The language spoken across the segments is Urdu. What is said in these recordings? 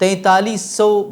4300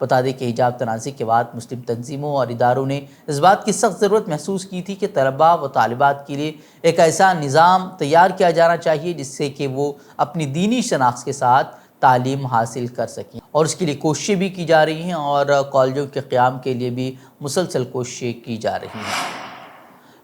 بتا دیں کہ حجاب تنازع کے بعد مسلم تنظیموں اور اداروں نے اس بات کی سخت ضرورت محسوس کی تھی کہ طلباء و طالبات کے لیے ایک ایسا نظام تیار کیا جانا چاہیے جس سے کہ وہ اپنی دینی شناخت کے ساتھ تعلیم حاصل کر سکیں، اور اس کے لیے کوششیں بھی کی جا رہی ہیں اور کالجوں کے قیام کے لیے بھی مسلسل کوششیں کی جا رہی ہیں۔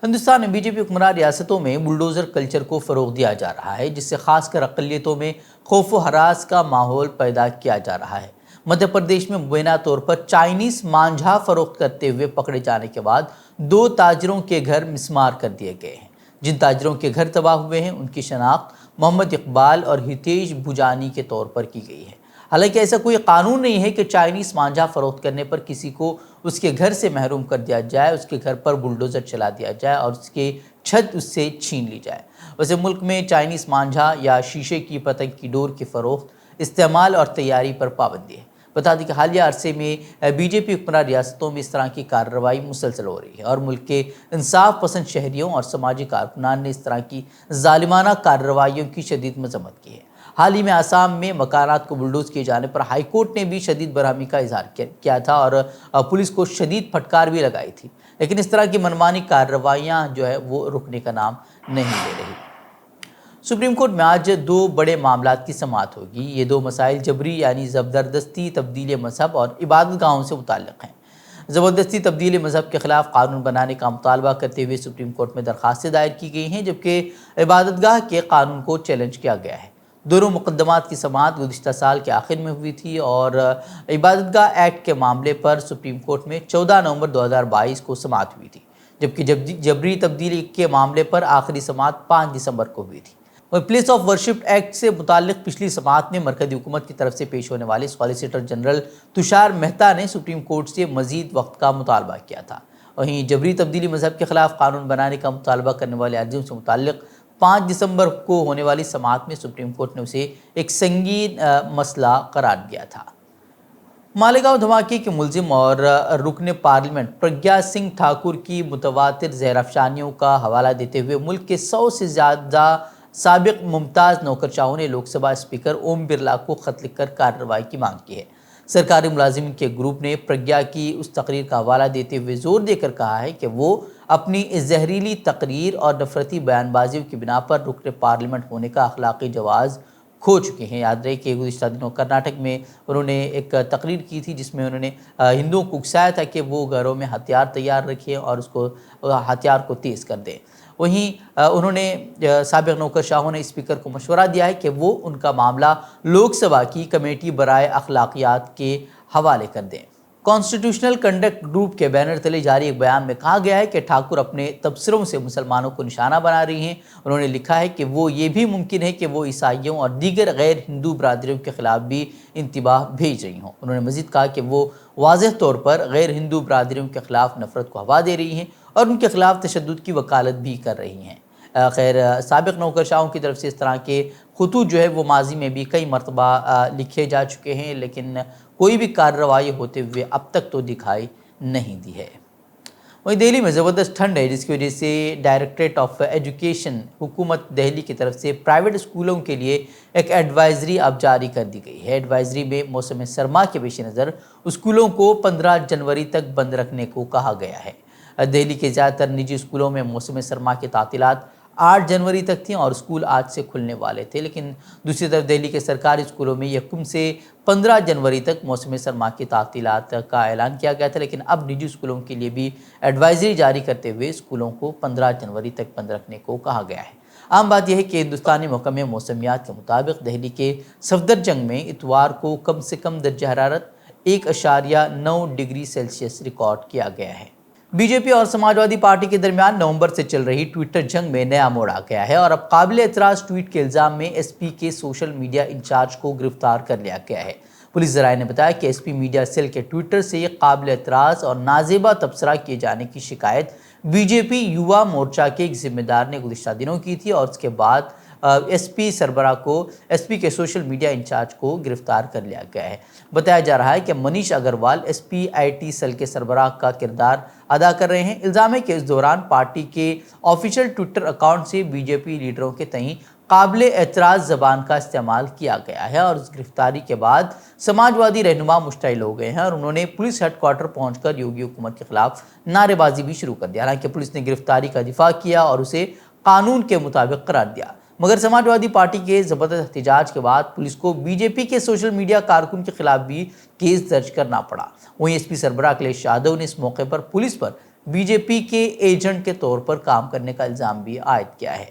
ہندوستان میں بی جے پی حکمراں ریاستوں میں بلڈوزر کلچر کو فروغ دیا جا رہا ہے، جس سے خاص کر اقلیتوں میں خوف و ہراس کا ماحول پیدا کیا جا رہا ہے۔ مدھیہ پردیش میں مبینہ طور پر چائنیز مانجھا فروخت کرتے ہوئے پکڑے جانے کے بعد 2 تاجروں کے گھر مسمار کر دیے گئے ہیں۔ جن تاجروں کے گھر تباہ ہوئے ہیں ان کی شناخت محمد اقبال اور ہتیش بھوجانی کے طور پر کی گئی ہے۔ حالانکہ ایسا کوئی قانون نہیں ہے کہ چائنیز مانجھا فروخت کرنے پر کسی کو اس کے گھر سے محروم کر دیا جائے، اس کے گھر پر بلڈوزر چلا دیا جائے اور اس کے چھت اس سے چھین لی جائے۔ ویسے ملک میں چائنیز مانجھا یا شیشے کی پتنگ کی ڈور کی فروخت، استعمال اور تیاری پر پابندی ہے۔ بتا دیں کہ حالیہ عرصے میں بی جے پی حکمراں ریاستوں میں اس طرح کی کارروائی مسلسل ہو رہی ہے اور ملک کے انصاف پسند شہریوں اور سماجی کارکنان نے اس طرح کی ظالمانہ کارروائیوں کی شدید مذمت کی ہے۔ حال ہی میں آسام میں مکانات کو بلڈوز کیے جانے پر ہائی کورٹ نے بھی شدید برہمی کا اظہار کیا تھا اور پولیس کو شدید پھٹکار بھی لگائی تھی، لیکن اس طرح کی منمانی کارروائیاں جو ہے وہ رکنے کا نام نہیں لے رہی۔ سپریم کورٹ میں آج 2 بڑے معاملات کی سماعت ہوگی۔ یہ 2 مسائل جبری یعنی زبردستی تبدیل مذہب اور عبادت گاہوں سے متعلق ہیں۔ زبردستی تبدیل مذہب کے خلاف قانون بنانے کا مطالبہ کرتے ہوئے سپریم کورٹ میں درخواستیں دائر کی گئی ہیں، جبکہ عبادت گاہ کے قانون کو چیلنج کیا گیا ہے۔ دونوں مقدمات کی سماعت گزشتہ سال کے آخر میں ہوئی تھی اور عبادت گاہ ایکٹ کے معاملے پر سپریم کورٹ میں 14 نومبر 2022 کو سماعت ہوئی تھی، جبکہ جبری تبدیلی کے معاملے پر آخری سماعت 5 دسمبر کو ہوئی تھی۔ اور پلیس آف ورشپ ایکٹ سے متعلق پچھلی سماعت میں مرکزی حکومت کی طرف سے پیش ہونے والے سالیسیٹر جنرل تشار مہتا نے سپریم کورٹ سے مزید وقت کا مطالبہ کیا تھا۔ وہیں جبری تبدیلی مذہب کے خلاف قانون بنانے کا مطالبہ کرنے والے عرضیوں سے متعلق 5 دسمبر کو ہونے والی سماعت میں سپریم کورٹ نے اسے ایک سنگین مسئلہ قرار دیا تھا۔ مالیگاؤں دھماکے کے ملزم اور رکن پارلیمنٹ پرگیا سنگھ ٹھاکر کی متواتر زہر افشانیوں کا حوالہ دیتے ہوئے ملک کے 100 سے زیادہ سابق ممتاز نوکرشاہوں نے لوک سبھا اسپیکر اوم برلا کو خط لکھ کر کارروائی کی مانگ کی ہے۔ سرکاری ملازمین کے گروپ نے پرگیا کی اس تقریر کا حوالہ دیتے ہوئے زور دے کر کہا ہے کہ وہ اپنی زہریلی تقریر اور نفرتی بیان بازیوں کی بنا پر رکن پارلیمنٹ ہونے کا اخلاقی جواز کھو چکے ہیں۔ یاد رہے کہ گزشتہ دنوں کرناٹک میں انہوں نے ایک تقریر کی تھی جس میں انہوں نے ہندوؤں کو اکسایا تھا کہ وہ گھروں میں ہتھیار تیار رکھیں اور اس کو ہتھیار کو تیز کر دیں۔ وہیں انہوں نے سابق نوکرشاہوں نے اسپیکر کو مشورہ دیا ہے کہ وہ ان کا معاملہ لوک سبھا کی کمیٹی برائے اخلاقیات کے حوالے کر دیں۔ کانسٹیٹیوشنل کنڈکٹ گروپ کے بینر تلے جاری ایک بیان میں کہا گیا ہے کہ ٹھاکر اپنے تبصروں سے مسلمانوں کو نشانہ بنا رہی ہیں۔ انہوں نے لکھا ہے کہ وہ یہ بھی ممکن ہے کہ وہ عیسائیوں اور دیگر غیر ہندو برادریوں کے خلاف بھی انتباہ بھیج رہی ہوں۔ انہوں نے مزید کہا کہ وہ واضح طور پر غیر ہندو برادریوں کے خلاف نفرت کو ہوا دے رہی ہیں اور ان کے خلاف تشدد کی وکالت بھی کر رہی ہیں۔ خیر سابق نوکرشاہوں کی طرف سے اس طرح کے خطوط جو ہے وہ ماضی میں بھی کئی مرتبہ لکھے جا چکے ہیں، لیکن کوئی بھی کارروائی ہوتے ہوئے اب تک تو دکھائی نہیں دی ہے۔ وہیں دہلی میں زبردست ٹھنڈ ہے، جس کی وجہ سے ڈائریکٹریٹ آف ایجوکیشن حکومت دہلی کی طرف سے پرائیویٹ اسکولوں کے لیے ایک ایڈوائزری اب جاری کر دی گئی ہے۔ ایڈوائزری میں موسم سرما کے پیش نظر اسکولوں کو 15 جنوری تک بند رکھنے کو کہا گیا ہے۔ دہلی کے زیادہ تر نجی اسکولوں میں موسم سرما کی تعطیلات 8 جنوری تک تھیں اور اسکول آج سے کھلنے والے تھے، لیکن دوسری طرف دہلی کے سرکاری اسکولوں میں 1 سے 15 جنوری تک موسم سرما کی تعطیلات کا اعلان کیا گیا تھا، لیکن اب نجی اسکولوں کے لیے بھی ایڈوائزری جاری کرتے ہوئے اسکولوں کو 15 جنوری تک بند رکھنے کو کہا گیا ہے۔ عام بات یہ ہے کہ ہندوستانی محکمہ موسمیات کے مطابق دہلی کے صفدرجنگ میں اتوار کو کم سے کم درجہ حرارت 1.9 ڈگری سیلسیس ریکارڈ کیا گیا ہے۔ بی جے پی اور سماجوادی پارٹی کے درمیان نومبر سے چل رہی ٹویٹر جنگ میں نیا موڑ آ گیا ہے اور اب قابل اعتراض ٹویٹ کے الزام میں ایس پی کے سوشل میڈیا انچارج کو گرفتار کر لیا گیا ہے۔ پولیس ذرائع نے بتایا کہ ایس پی میڈیا سیل کے ٹویٹر سے قابل اعتراض اور نازیبا تبصرہ کیے جانے کی شکایت بی جے پی یووا مورچہ کے ایک ذمہ دار نے گزشتہ دنوں کی تھی اور اس کے بعد ایس پی سربراہ کو ایس پی کے سوشل میڈیا انچارج کو گرفتار کر لیا گیا ہے۔ بتایا جا رہا ہے کہ Manish Agarwal S P I T cell کے سربراہ کا کردار ادا کر رہے ہیں۔ الزام ہے کہ اس دوران پارٹی کے آفیشیل ٹویٹر اکاؤنٹ سے بی جے پی لیڈروں کے تئیں قابل اعتراض زبان کا استعمال کیا گیا ہے اور اس گرفتاری کے بعد سماجوادی رہنما مشتعل ہو گئے ہیں اور انہوں نے پولیس ہیڈ کوارٹر پہنچ کر یوگی حکومت کے خلاف نعرے بازی بھی شروع کر دیا۔ حالانکہ پولیس نے گرفتاری کا دفاع کیا اور اسے قانون کے مطابق قرار دیا، مگر سماجوادی پارٹی کے زبردست احتجاج کے بعد پولیس کو بی جے پی کے سوشل میڈیا کارکن کے خلاف بھی کیس درج کرنا پڑا۔ وہیں ایس پی سربراہ اکھلیش یادو نے اس موقع پر پولیس پر بی جے پی کے ایجنٹ کے طور پر کام کرنے کا الزام بھی عائد کیا ہے۔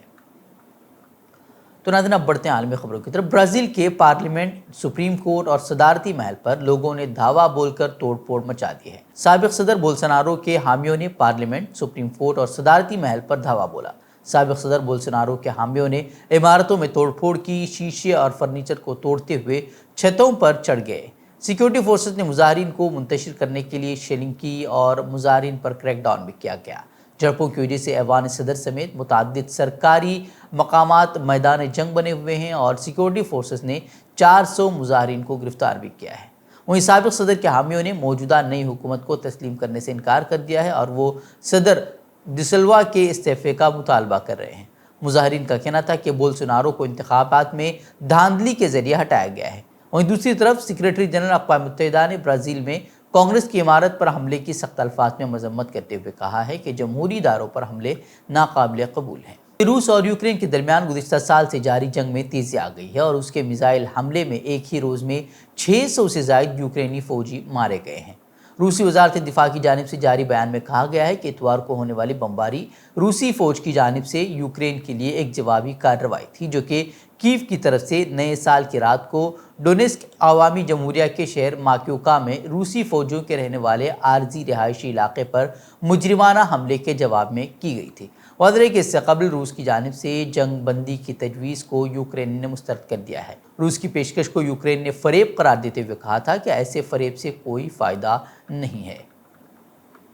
تو ناظرین اب بڑھتے ہیں عالمی خبروں کی طرف۔ برازیل کے پارلیمنٹ، سپریم کورٹ اور صدارتی محل پر لوگوں نے دھاوا بول کر توڑ پھوڑ مچا دی ہے۔ سابق صدر بولسونارو کے حامیوں نے پارلیمنٹ، سپریم کورٹ اور صدارتی محل پر دھاوا بولا۔ سابق صدر بولسونارو کے حامیوں نے عمارتوں میں توڑ پھوڑ کی، شیشے اور فرنیچر کو توڑتے ہوئے چھتوں پر چڑھ گئے۔ سیکیورٹی فورسز نے مظاہرین کو منتشر کرنے کے لیے شیلنگ کی اور مظاہرین پر کریک ڈاؤن بھی کیا گیا۔ جھڑپوں کی وجہ سے ایوان صدر سمیت متعدد سرکاری مقامات میدان جنگ بنے ہوئے ہیں اور سیکیورٹی فورسز نے 400 مظاہرین کو گرفتار بھی کیا ہے۔ وہیں سابق صدر کے حامیوں نے موجودہ نئی حکومت کو تسلیم کرنے سے انکار کر دیا ہے اور وہ صدر ڈسلوا کے استعفے کا مطالبہ کر رہے ہیں۔ مظاہرین کا کہنا تھا کہ بولسونارو کو انتخابات میں دھاندلی کے ذریعے ہٹایا گیا ہے۔ وہیں دوسری طرف سیکریٹری جنرل اقوام متحدہ نے برازیل میں کانگریس کی عمارت پر حملے کی سخت الفاظ میں مذمت کرتے ہوئے کہا ہے کہ جمہوری اداروں پر حملے ناقابل قبول ہیں۔ روس اور یوکرین کے درمیان گزشتہ سال سے جاری جنگ میں تیزی آ گئی ہے اور اس کے میزائل حملے میں ایک ہی روز میں 600 سے زائد یوکرینی فوجی مارے گئے ہیں۔ روسی وزارت دفاع کی جانب سے جاری بیان میں کہا گیا ہے کہ اتوار کو ہونے والی بمباری روسی فوج کی جانب سے یوکرین کے لیے ایک جوابی کارروائی تھی، جو کہ کیو کی طرف سے نئے سال کی رات کو ڈونیسک عوامی جمہوریہ کے شہر ماکیوکا میں روسی فوجوں کے رہنے والے عارضی رہائشی علاقے پر مجرمانہ حملے کے جواب میں کی گئی تھی۔ واضح ہے کہ اس سے قبل روس کی جانب سے جنگ بندی کی تجویز کو یوکرین نے مسترد کر دیا ہے۔ روس کی پیشکش کو یوکرین نے فریب قرار دیتے ہوئے کہا تھا کہ ایسے فریب سے کوئی فائدہ نہیں ہے۔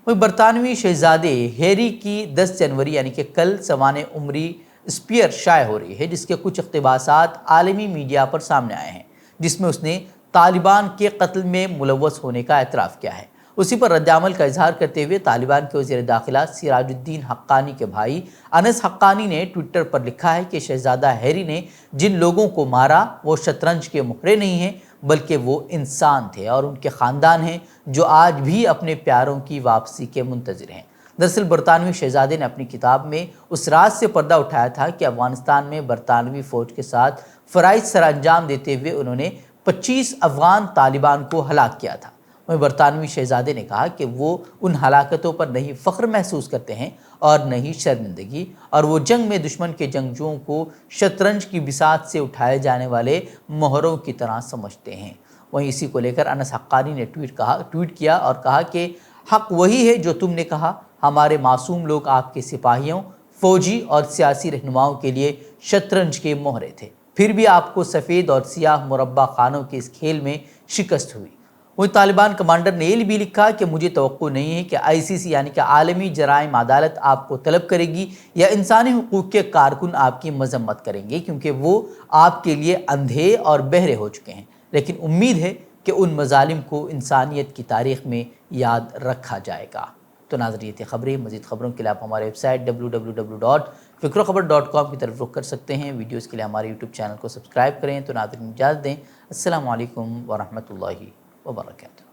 برطانوی شہزادے ہیری کی 10 جنوری یعنی کہ کل سوانح عمری اسپیئر شائع ہو رہی ہے، جس کے کچھ اقتباسات عالمی میڈیا پر سامنے آئے ہیں، جس میں اس نے طالبان کے قتل میں ملوث ہونے کا اعتراف کیا ہے۔ اسی پر رد عمل کا اظہار کرتے ہوئے طالبان کے وزیر داخلہ سراج الدین حقانی کے بھائی انس حقانی نے ٹویٹر پر لکھا ہے کہ شہزادہ ہیری نے جن لوگوں کو مارا وہ شطرنج کے مہرے نہیں ہیں، بلکہ وہ انسان تھے اور ان کے خاندان ہیں جو آج بھی اپنے پیاروں کی واپسی کے منتظر ہیں۔ دراصل برطانوی شہزادے نے اپنی کتاب میں اس راز سے پردہ اٹھایا تھا کہ افغانستان میں برطانوی فوج کے ساتھ فرائض سر انجام دیتے ہوئے انہوں نے 25 افغان طالبان کو ہلاک کیا تھا۔ وہیں برطانوی شہزادے نے کہا کہ وہ ان ہلاکتوں پر نہیں فخر محسوس کرتے ہیں اور نہیں شرمندگی، اور وہ جنگ میں دشمن کے جنگجوؤں کو شطرنج کی بساط سے اٹھائے جانے والے مہروں کی طرح سمجھتے ہیں۔ وہیں اسی کو لے کر انس حقانی نے ٹویٹ کیا اور کہا کہ حق وہی ہے جو تم نے کہا، ہمارے معصوم لوگ آپ کے سپاہیوں، فوجی اور سیاسی رہنماؤں کے لیے شطرنج کے مہرے تھے، پھر بھی آپ کو سفید اور سیاہ مربع خانوں کے اس کھیل میں شکست ہوئی۔ وہیں طالبان کمانڈر نے یہ بھی لکھا کہ مجھے توقع نہیں ہے کہ ICC یعنی کہ عالمی جرائم عدالت آپ کو طلب کرے گی یا انسانی حقوق کے کارکن آپ کی مذمت کریں گے، کیونکہ وہ آپ کے لیے اندھے اور بہرے ہو چکے ہیں، لیکن امید ہے کہ ان مظالم کو انسانیت کی تاریخ میں یاد رکھا جائے گا۔ تو ناظرین یہ تھی خبریں۔ مزید خبروں کے لیے آپ ہمارے ویب سائٹ www.fikrokabar.com کی طرف رخ کر سکتے ہیں۔ ویڈیوز کے لیے ہمارے یوٹیوب چینل کو سبسکرائب کریں۔ تو ناظرین اجازت دیں، السلام علیکم ورحمۃ اللہ وبرکاتہ۔